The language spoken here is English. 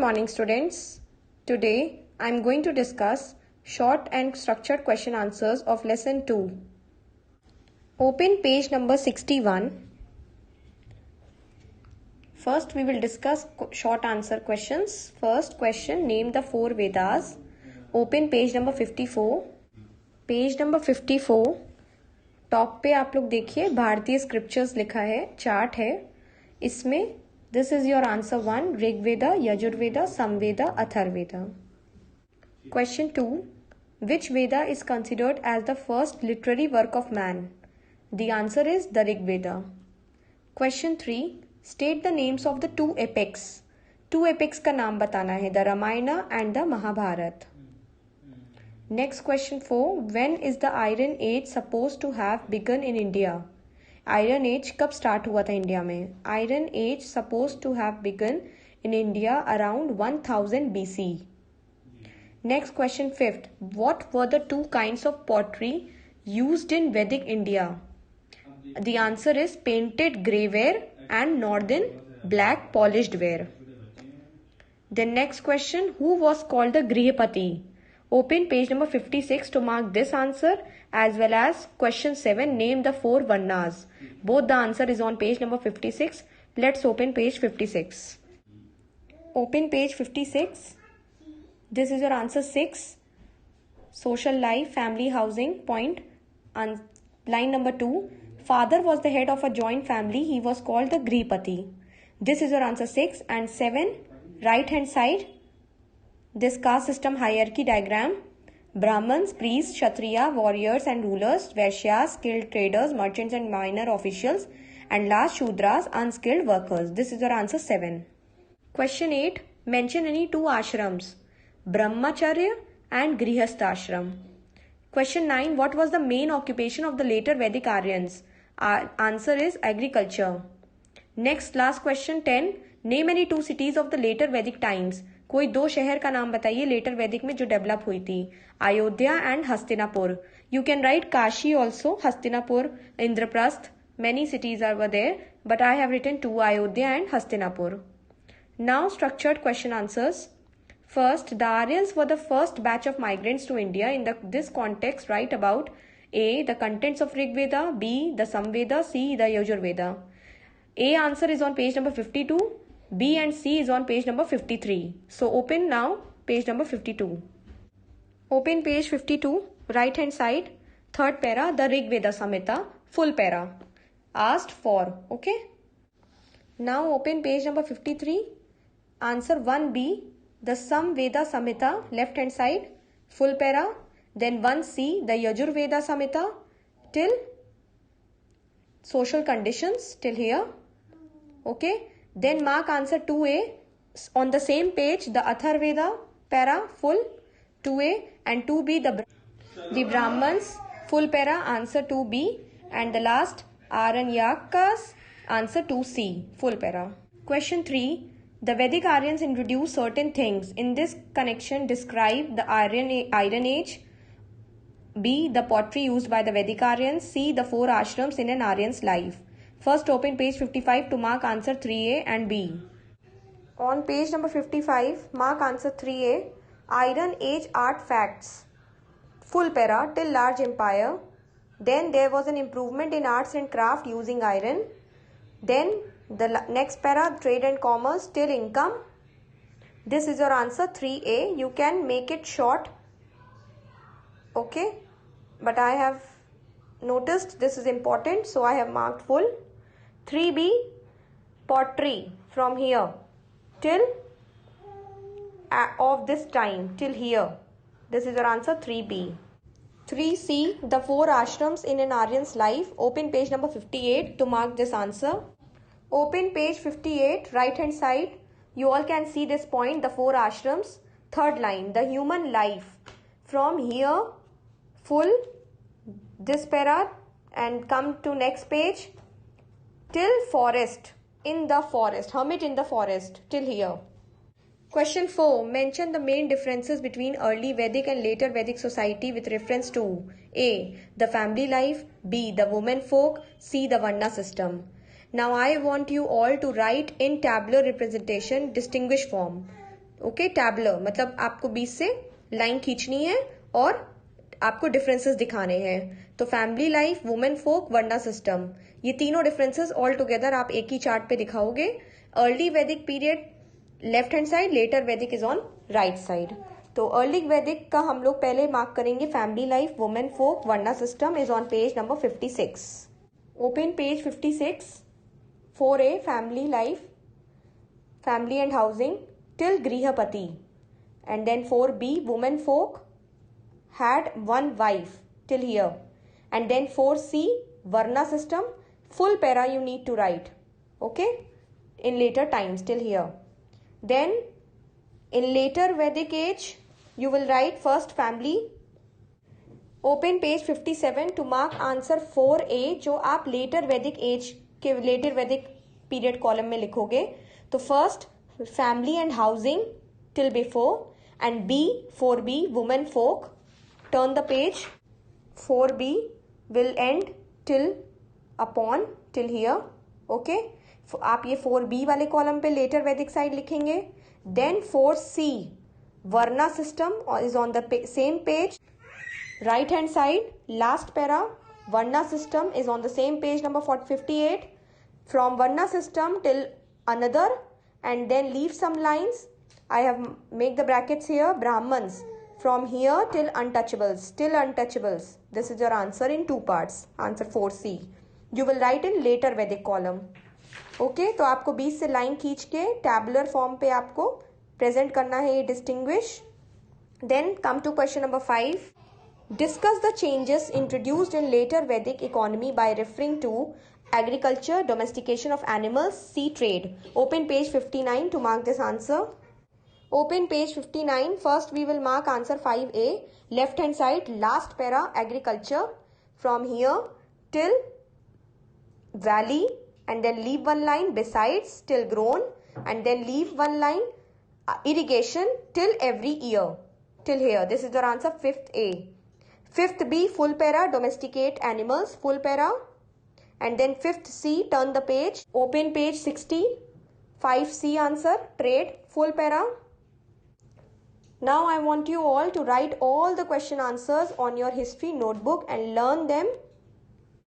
morning, students. Today I am going to discuss short and structured question answers of lesson 2. Open page number 61. First we will discuss short answer questions. First question, name the 4 Vedas. Open page number 54. Page number 54 top पे आप लोग देखिए भारतीय scriptures लिखा है, chart है. इसमें this is your answer 1, Rigveda, Yajurveda, Samaveda, Atharvaveda. Question 2, which Veda is considered as the first literary work of man? The answer is the Rigveda. Question 3, state the names of the 2 epics. 2 epics का नाम बताना है, the Ramayana and the Mahabharata. Next question 4, when is the Iron Age supposed to have begun in India? Iron Age कब start हुआ था India में? Iron Age supposed to have begun in India around 1000 BC. Next question 5th, what were the 2 kinds of pottery used in Vedic India? The answer is painted grey ware and northern black polished ware. Then next question, who was called the Grihapati? Open page number 56 to mark this answer, as well as question 7, name the 4 Varnas. Both the answer is on page number 56. Let's open page 56. Open page 56. This is your answer 6. Social life, family, housing, point. Line number 2. Father was the head of a joint family. He was called the Grihapati. This is your answer 6. And 7, right hand side. This caste system hierarchy diagram. Brahmins, priests, Kshatriya, warriors and rulers, Vaishyas, skilled traders, merchants and minor officials, and last Shudras, unskilled workers. This is your answer 7. Question 8. Mention any 2 ashrams, Brahmacharya and Grihastha ashram. Question 9. What was the main occupation of the later Vedic Aryans? Answer is agriculture. Next, last question 10. Name any 2 cities of the later Vedic times. कोई 2 शहर का नाम बताइए letter वैदिक में जो develop हुई थी. Ayodhya and Hastinapur. You can write Kashi also, Hastinapur, Indraprastha. Many cities are were there, but I have written 2, Ayodhya and Hastinapur. Now structured question answers. First, the Aryans were the first batch of migrants to India. In this context write about A, the contents of Rigveda, B, the Samveda, C, the Yajurveda. A answer is on page number 52. B and C is on page number 53. So open now page number 52. Open page 52, right hand side, third para, the Rigveda Samhita, full para. Asked for, okay. Now open page number 53. Answer 1B, the Samveda Samhita, left hand side, full para. Then 1C, the Yajurveda Samhita, till social conditions, till here, okay. Then mark answer 2A on the same page, the Atharveda para full 2A, and 2B the Brahmans full para, answer 2B, and the last Aranyakas, answer 2C full para. Question 3, the Vedic Aryans introduced certain things. In this connection describe the Iron Age. B, the pottery used by the Vedic Aryans. C, the 4 ashrams in an Aryan's life. First open page 55 to mark answer 3A and B. On page number 55, mark answer 3A. Iron Age art facts. Full para till large empire. Then there was an improvement in arts and craft using iron. Then the next para, trade and commerce till income. This is your answer 3A. You can make it short. Okay. But I have noticed this is important, so I have marked full. 3B, pottery from here till of this time till here. This is your answer 3B. 3C, the 4 ashrams in an Aryan's life. Open page number 58 to mark this answer. Open page 58, right hand side. You all can see this point, the 4 ashrams. Third line, the human life. From here, full, this para, and come to next page. Till forest, in the forest, hermit in the forest, till here. Question 4. Mention the main differences between early Vedic and later Vedic society with reference to A, the family life, B, the women folk, C, the Varna system. Now I want you all to write in tabular representation distinguished form. Okay, tabular मतलब आपको 20 से line खींचनी है और आपको differences दिखाने हैं। तो family life, women folk, varna system, ये तीनों डिफरेंसेस ऑल टुगेदर आप एक ही चार्ट पे दिखाओगे। Early Vedic period left hand side, later Vedic is on right side. तो अर्ली वैदिक का हम लोग पहले मार्क करेंगे family life, women folk, varna system is on page number 56। Open page 56, 4A family life, family and housing till Grihapati, and then 4B women folk had one wife till here, and then 4C Varna system, full para you need to write, okay, in later times till here. Then in later Vedic age you will write first family. Open page 57 to mark answer 4A जो आप later Vedic age के later Vedic period column में लिखोगे। तो first family and housing till before, and B 4B women folk, turn the page, 4B will end till upon till here, okay. आप ये 4B वाले column पे letter Vedic side लिखेंगे। Then 4C varna system is on the same page, right hand side last para, varna system is on the same page number 58. From Varna system till another, and then leave some lines. I have make the brackets here. Brahmans from here till untouchables. Till untouchables. This is your answer in two parts. Answer 4C. You will write in later Vedic column. Okay, तो आपको 20 से line खींच के tabular form पे आपको present करना है ये distinguish. Then come to question number 5. Discuss the changes introduced in later Vedic economy by referring to agriculture, domestication of animals, sea trade. Open page 59 to mark this answer. Open page 59. First we will mark answer 5A. Left hand side, last para, agriculture. From here till valley, and then leave one line, besides till grown, and then leave one line, irrigation till every year. Till here. This is your answer 5th A. 5th B, full para, domesticate animals, full para. And then 5th C, turn the page. Open page 60. 5C answer, trade, full para. Now I want you all to write all the question answers on your history notebook and learn them